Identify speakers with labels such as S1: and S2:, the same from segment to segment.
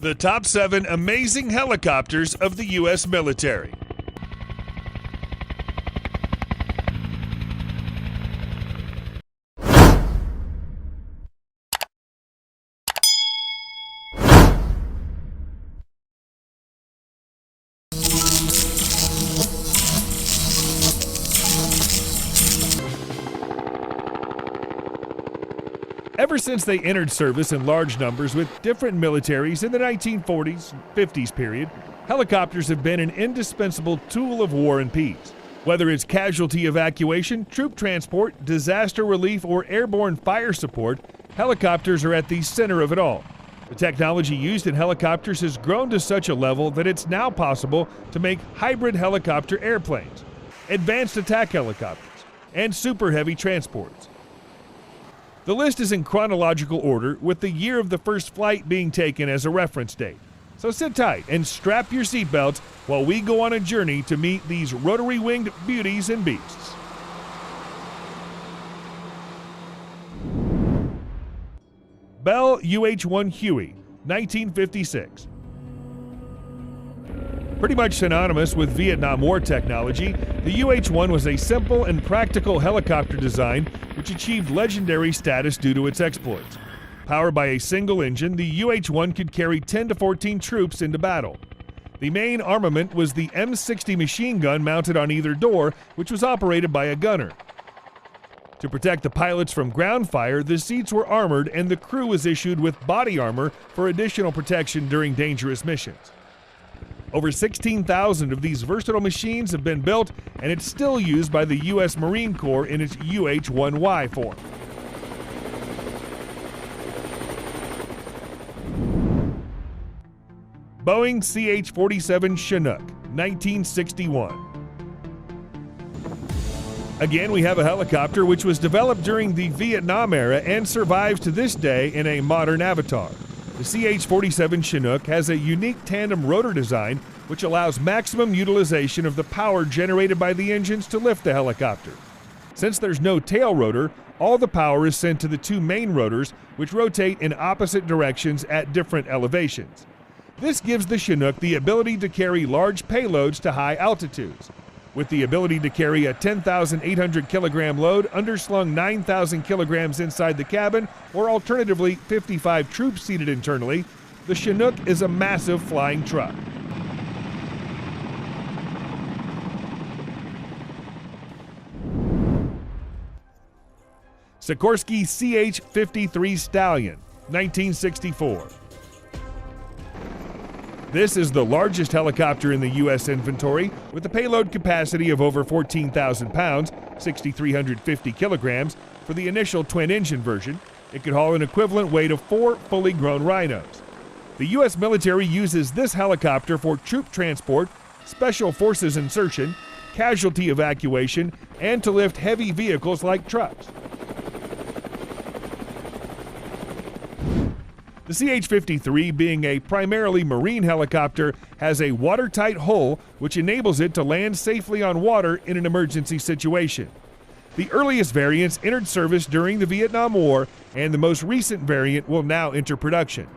S1: The top 7 amazing helicopters of the U.S. military. Ever since they entered service in large numbers with different militaries in the 1940s and 50s period, helicopters have been an indispensable tool of war and peace. Whether it's casualty evacuation, troop transport, disaster relief, or airborne fire support, helicopters are at the center of it all. The technology used in helicopters has grown to such a level that it's now possible to make hybrid helicopter airplanes, advanced attack helicopters, and super heavy transports. The list is in chronological order, with the year of the first flight being taken as a reference date. So sit tight and strap your seatbelts while we go on a journey to meet these rotary-winged beauties and beasts. Bell UH-1 Huey, 1956. Pretty much synonymous with Vietnam War technology, the UH-1 was a simple and practical helicopter design which achieved legendary status due to its exploits. Powered by a single engine, the UH-1 could carry 10 to 14 troops into battle. The main armament was the M60 machine gun mounted on either door, which was operated by a gunner. To protect the pilots from ground fire, the seats were armored and the crew was issued with body armor for additional protection during dangerous missions. Over 16,000 of these versatile machines have been built, and it's still used by the U.S. Marine Corps in its UH-1Y form. Boeing CH-47 Chinook, 1961. Again, we have a helicopter which was developed during the Vietnam era and survives to this day in a modern avatar. The CH-47 Chinook has a unique tandem rotor design which allows maximum utilization of the power generated by the engines to lift the helicopter. Since there's no tail rotor, all the power is sent to the 2 main rotors, which rotate in opposite directions at different elevations. This gives the Chinook the ability to carry large payloads to high altitudes. With the ability to carry a 10,800 kilogram load underslung 9,000 kilograms inside the cabin, or alternatively 55 troops seated internally, the Chinook is a massive flying truck. Sikorsky CH-53 Stallion, 1964. This is the largest helicopter in the U.S. inventory, with a payload capacity of over 14,000 pounds, 6,350 kilograms, for the initial twin-engine version. It could haul an equivalent weight of 4 fully grown Rhinos. The U.S. military uses this helicopter for troop transport, special forces insertion, casualty evacuation, and to lift heavy vehicles like trucks. The CH-53, being a primarily marine helicopter, has a watertight hull which enables it to land safely on water in an emergency situation. The earliest variants entered service during the Vietnam War, and the most recent variant will now enter production.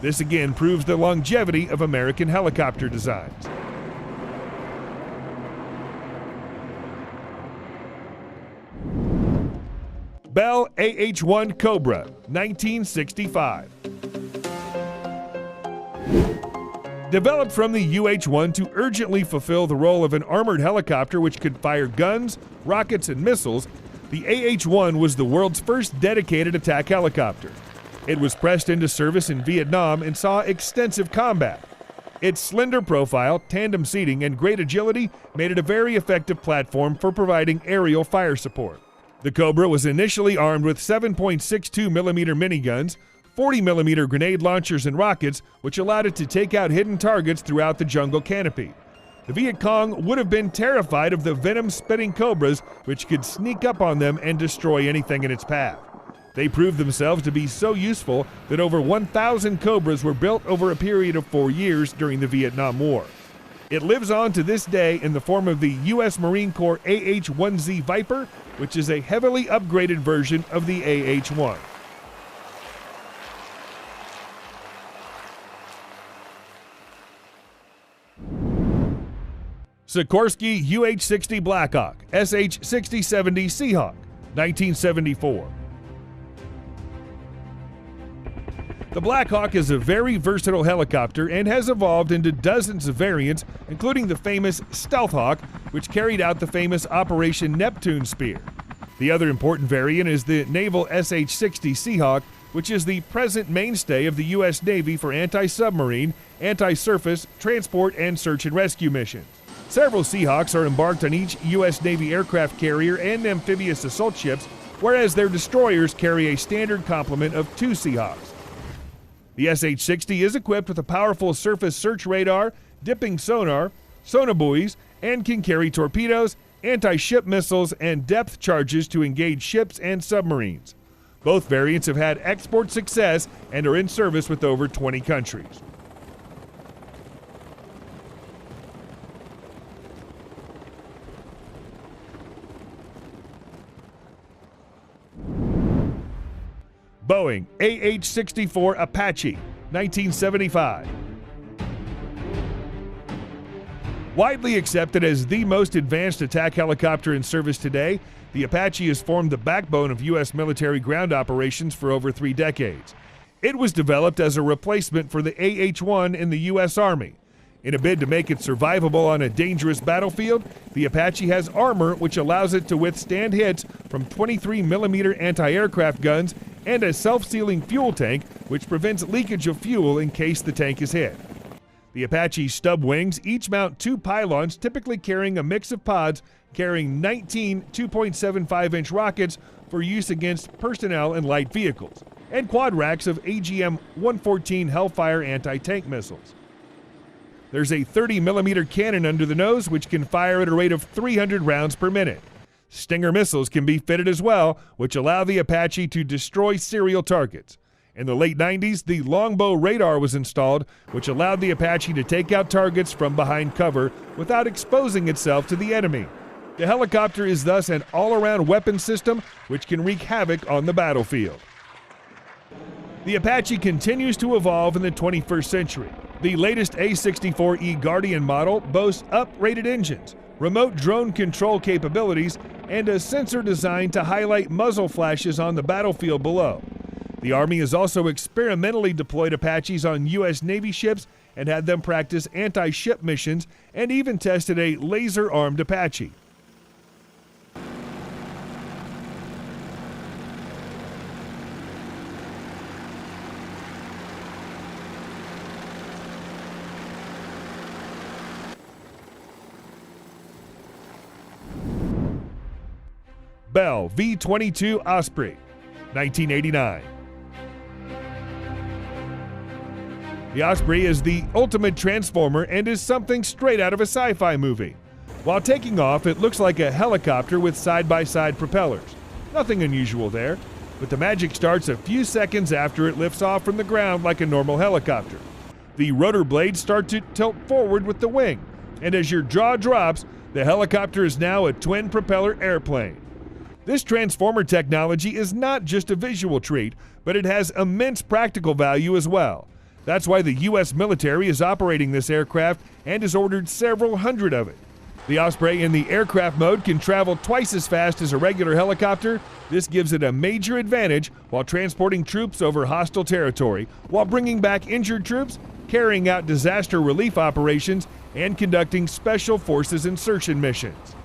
S1: This again proves the longevity of American helicopter designs. Bell AH-1 Cobra, 1965. Developed from the UH-1 to urgently fulfill the role of an armored helicopter which could fire guns, rockets, and missiles, the AH-1 was the world's first dedicated attack helicopter. It was pressed into service in Vietnam and saw extensive combat. Its slender profile, tandem seating, and great agility made it a very effective platform for providing aerial fire support. The Cobra was initially armed with 7.62 millimeter miniguns, 40mm grenade launchers and rockets, which allowed it to take out hidden targets throughout the jungle canopy. The Viet Cong would have been terrified of the venom-spitting Cobras, which could sneak up on them and destroy anything in its path. They proved themselves to be so useful that over 1,000 Cobras were built over a period of 4 years during the Vietnam War. It lives on to this day in the form of the U.S. Marine Corps AH-1Z Viper, which is a heavily upgraded version of the AH-1. Sikorsky UH-60 Blackhawk, SH-6070 Seahawk, 1974. The Blackhawk is a very versatile helicopter and has evolved into dozens of variants, including the famous Stealth Hawk, which carried out the famous Operation Neptune Spear. The other important variant is the naval SH-60 Seahawk, which is the present mainstay of the U.S. Navy for anti-submarine, anti-surface, transport, and search and rescue missions. Several Seahawks are embarked on each U.S. Navy aircraft carrier and amphibious assault ships, whereas their destroyers carry a standard complement of 2 Seahawks. The SH-60 is equipped with a powerful surface search radar, dipping sonar, sonobuoys, and can carry torpedoes, anti-ship missiles, and depth charges to engage ships and submarines. Both variants have had export success and are in service with over 20 countries. Boeing AH-64 Apache, 1975. Widely accepted as the most advanced attack helicopter in service today, the Apache has formed the backbone of U.S. military ground operations for over 3 decades. It was developed as a replacement for the AH-1 in the U.S. Army. In a bid to make it survivable on a dangerous battlefield, the Apache has armor which allows it to withstand hits from 23mm anti-aircraft guns and a self-sealing fuel tank which prevents leakage of fuel in case the tank is hit. The Apache stub wings each mount 2 pylons, typically carrying a mix of pods carrying 19 2.75-inch rockets for use against personnel and light vehicles, and quad racks of AGM-114 Hellfire anti-tank missiles. There's a 30mm cannon under the nose which can fire at a rate of 300 rounds per minute. Stinger missiles can be fitted as well, which allow the Apache to destroy serial targets. In the late 90s, the Longbow radar was installed, which allowed the Apache to take out targets from behind cover without exposing itself to the enemy. The helicopter is thus an all-around weapon system which can wreak havoc on the battlefield. The Apache continues to evolve in the 21st century. The latest A-64E Guardian model boasts up-rated engines, remote drone control capabilities, and a sensor designed to highlight muzzle flashes on the battlefield below. The Army has also experimentally deployed Apaches on U.S. Navy ships and had them practice anti-ship missions, and even tested a laser-armed Apache. Bell V-22 Osprey, 1989. The Osprey is the ultimate transformer and is something straight out of a sci-fi movie. While taking off, it looks like a helicopter with side-by-side propellers. Nothing unusual there, but the magic starts a few seconds after it lifts off from the ground like a normal helicopter. The rotor blades start to tilt forward with the wing, and as your jaw drops, the helicopter is now a twin-propeller airplane. This transformer technology is not just a visual treat, but it has immense practical value as well. That's why the U.S. military is operating this aircraft and has ordered several hundred of it. The Osprey in the aircraft mode can travel twice as fast as a regular helicopter. This gives it a major advantage while transporting troops over hostile territory, while bringing back injured troops, carrying out disaster relief operations, and conducting special forces insertion missions.